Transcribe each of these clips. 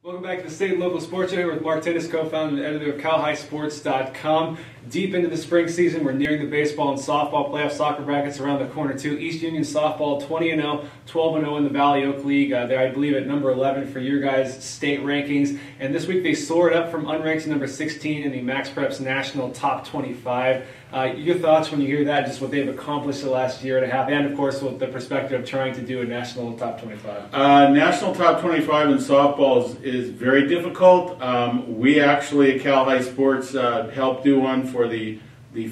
Welcome back to the State and Local Sports Show here with Mark Tennis, co-founder and editor of CalHighSports.com. Deep into the spring season, we're nearing the baseball and softball playoff soccer brackets around the corner too. East Union softball 20-0, 12-0 in the Valley Oak League. They're, I believe, at number 11 for your guys' state rankings. And this week they soared up from unranked to number 16 in the Max Preps National Top 25. Your thoughts when you hear that, just what they've accomplished the last year and a half, and of course with the perspective of trying to do a national top 25? National top 25 in softball is very difficult. We actually at Cal High Sports helped do one for the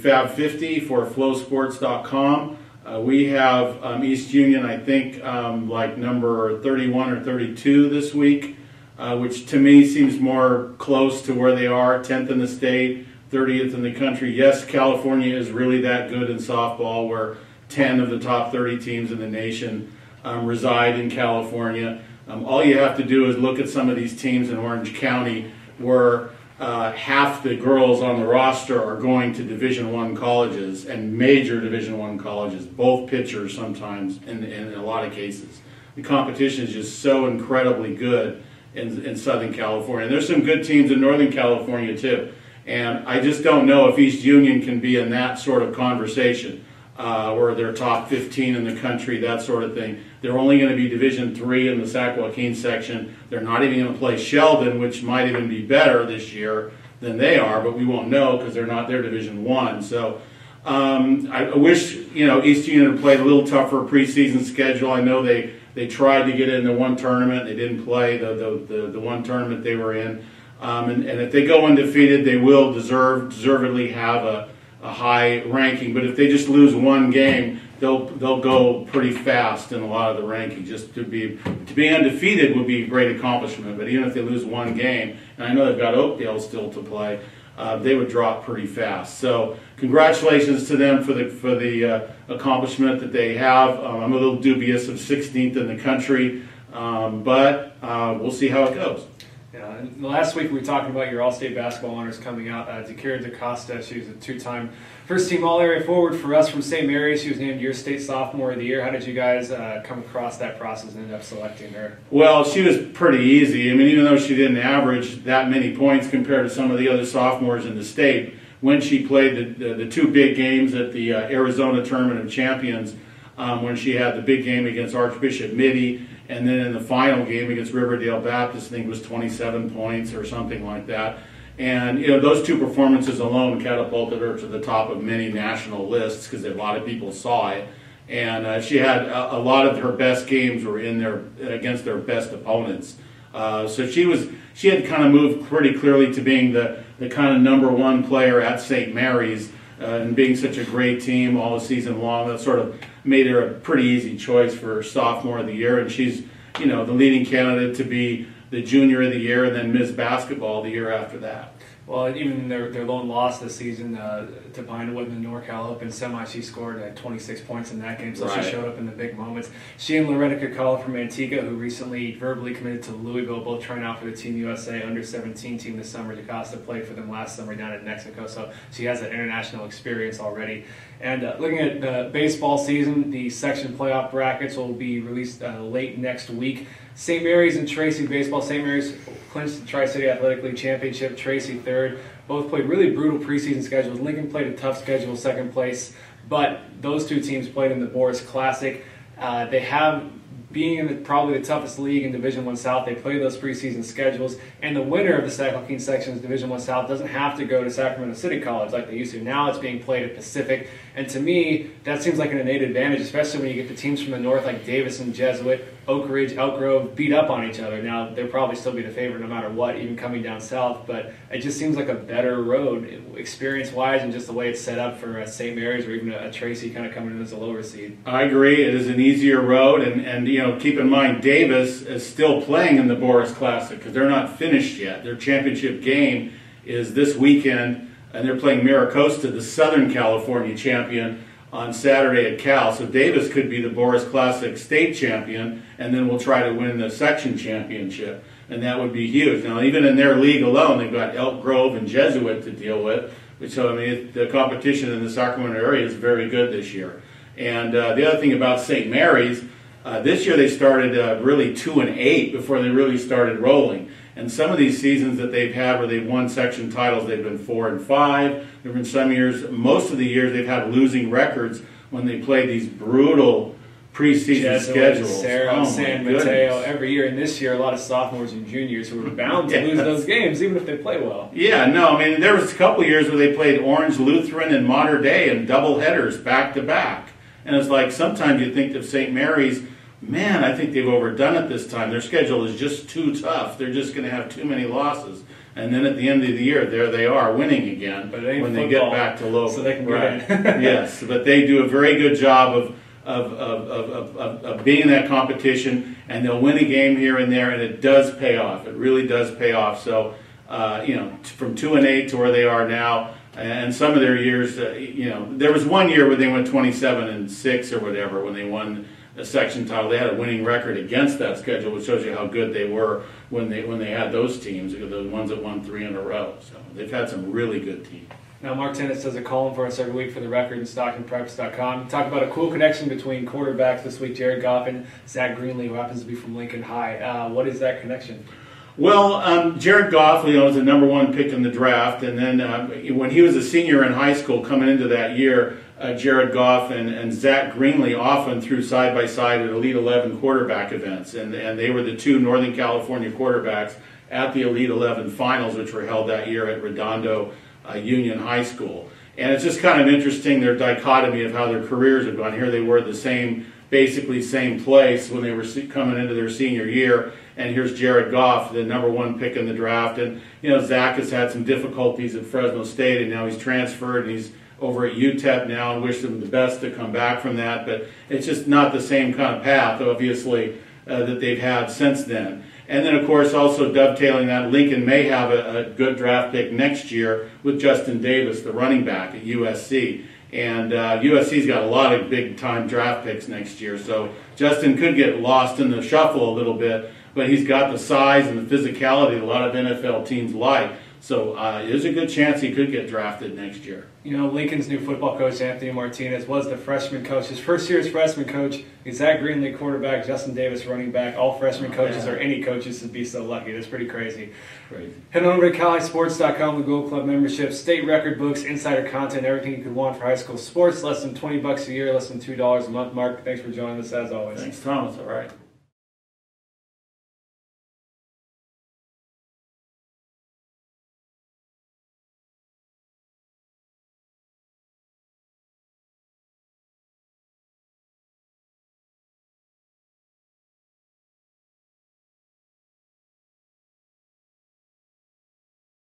Fab 50 for flowsports.com. We have East Union, I think, like number 31 or 32 this week, which to me seems more close to where they are, 10th in the state, 30th in the country. Yes, California is really that good in softball, where 10 of the top 30 teams in the nation reside in California. All you have to do is look at some of these teams in Orange County where half the girls on the roster are going to Division I colleges and major Division I colleges, both pitchers sometimes in a lot of cases. The competition is just so incredibly good in Southern California. And there's some good teams in Northern California too. And I just don't know if East Union can be in that sort of conversation, where they're top 15 in the country, that sort of thing. They're only going to be Division III in the Sac Joaquin section. They're not even going to play Sheldon, which might even be better this year than they are, but we won't know because they're not their Division I. So I wish East Union had played a little tougher preseason schedule. I know they tried to get in the one tournament. They didn't play the one tournament they were in. And if they go undefeated, they will deservedly have a high ranking. But if they just lose one game, they'll go pretty fast in a lot of the rankings. Just to be undefeated would be a great accomplishment. But even if they lose one game, and I know they've got Oakdale still to play, they would drop pretty fast. So congratulations to them for the accomplishment that they have. I'm a little dubious of 16th in the country, but we'll see how it goes. Yeah, and last week we were talking about your All-State basketball honors coming out. Dakira DaCosta, she was a two-time first-team All-Area forward for us from St. Mary's. She was named your state sophomore of the year. How did you guys come across that process and end up selecting her? Well, she was pretty easy. I mean, even though she didn't average that many points compared to some of the other sophomores in the state, when she played the two big games at the Arizona Tournament of Champions, when she had the big game against Archbishop Mitty, and then in the final game against Riverdale Baptist, I think it was 27 points or something like that. And those two performances alone catapulted her to the top of many national lists because a lot of people saw it. And she had a lot of her best games were in there against their best opponents. So she had kind of moved pretty clearly to being the kind of number one player at St. Mary's, and being such a great team all season long. That sort of made her a pretty easy choice for sophomore of the year, and she's the leading candidate to be the junior of the year and then Ms. Basketball the year after that. Well, even their lone loss this season to Pinewood in the NorCal Open semi, she scored 26 points in that game, so right. She showed up in the big moments. She and Loretta Kakala from Antigua, who recently verbally committed to Louisville, both trying out for the Team USA under-17 team this summer. DaCosta played for them last summer down in Mexico, so she has that international experience already. And looking at the baseball season, the section playoff brackets will be released late next week. St. Mary's and Tracy baseball. St. Mary's clinched the Tri-City Athletic League Championship. Tracy third. Both played really brutal preseason schedules. Lincoln played a tough schedule, second place. But those two teams played in the Boris Classic. They have, being in probably the toughest league in Division I South, they play those preseason schedules. And the winner of the Sac Joaquin section's Division I South doesn't have to go to Sacramento City College like they used to. Now it's being played at Pacific. And to me, that seems like an innate advantage, especially when you get the teams from the north like Davis and Jesuit, Oak Ridge, Elk Grove beat up on each other. Now, they'll probably still be the favorite no matter what, even coming down south, but it just seems like a better road experience-wise and just the way it's set up for St. Mary's or even a Tracy kind of coming in as a lower seed. I agree. It is an easier road, and keep in mind, Davis is still playing in the Boris Classic because they're not finished yet. Their championship game is this weekend, and they're playing Maricosta, the Southern California champion, on Saturday at Cal. So Davis could be the Boris Classic state champion, and then we'll try to win the section championship, and that would be huge. Now, even in their league alone, they've got Elk Grove and Jesuit to deal with. So, I mean, the competition in the Sacramento area is very good this year. And the other thing about St. Mary's, this year they started really 2-8 before they really started rolling. And some of these seasons that they've had where they've won section titles, they've been 4-5. There have been some years, most of the years, they've had losing records when they played these brutal preseason schedules. Sarah, San Mateo every year, and this year a lot of sophomores and juniors who were bound to lose those games, even if they play well. Yeah, no, I mean, there was a couple of years where they played Orange Lutheran and Mater Dei in double headers back to back. And it's like sometimes you think of St. Mary's, man, I think they've overdone it this time. Their schedule is just too tough. They're just going to have too many losses. And then at the end of the year, there they are winning again when they get back to local. So they can get in. Yes, but they do a very good job of being in that competition, and they'll win a game here and there, and it does pay off. It really does pay off. So, from 2-8 to where they are now, and some of their years, there was one year where they went 27-6 or whatever when they won a section title. They had a winning record against that schedule, which shows you how good they were when they had those teams, the ones that won 3 in a row. So they've had some really good teams. Now, Mark Tennis does a column for us every week for The Record and StocktonPreps.com. Talk about a cool connection between quarterbacks this week, Jared Goff and Zach Greenlee, who happens to be from Lincoln High. What is that connection? Well, Jared Goff, was the number 1 pick in the draft, and then when he was a senior in high school coming into that year, Jared Goff and Zach Greenlee often threw side by side at Elite 11 quarterback events, and they were the 2 Northern California quarterbacks at the Elite 11 finals, which were held that year at Redondo Union High School. And it's just kind of interesting, their dichotomy of how their careers have gone. Here they were at the basically same place when they were coming into their senior year, and here's Jared Goff, the number 1 pick in the draft. And Zach has had some difficulties at Fresno State, and now he's transferred, and he's over at UTEP now, and wish them the best to come back from that. But it's just not the same kind of path, obviously, that they've had since then. And then, of course, also dovetailing that, Lincoln may have a good draft pick next year with Justin Davis, the running back at USC. And USC's got a lot of big-time draft picks next year, so Justin could get lost in the shuffle a little bit, but he's got the size and the physicality a lot of NFL teams like. So there's a good chance he could get drafted next year. Lincoln's new football coach, Anthony Martinez, was the freshman coach. His first year as freshman coach, Zach Greenlee quarterback, Justin Davis running back. All freshman coaches or any coaches would be so lucky. That's pretty crazy. Head on over to CaliHighSports.com with Gold Club membership, state record books, insider content, everything you could want for high school sports. Less than $20 a year, less than $2 a month. Mark, thanks for joining us as always. Thanks, Thomas. All right.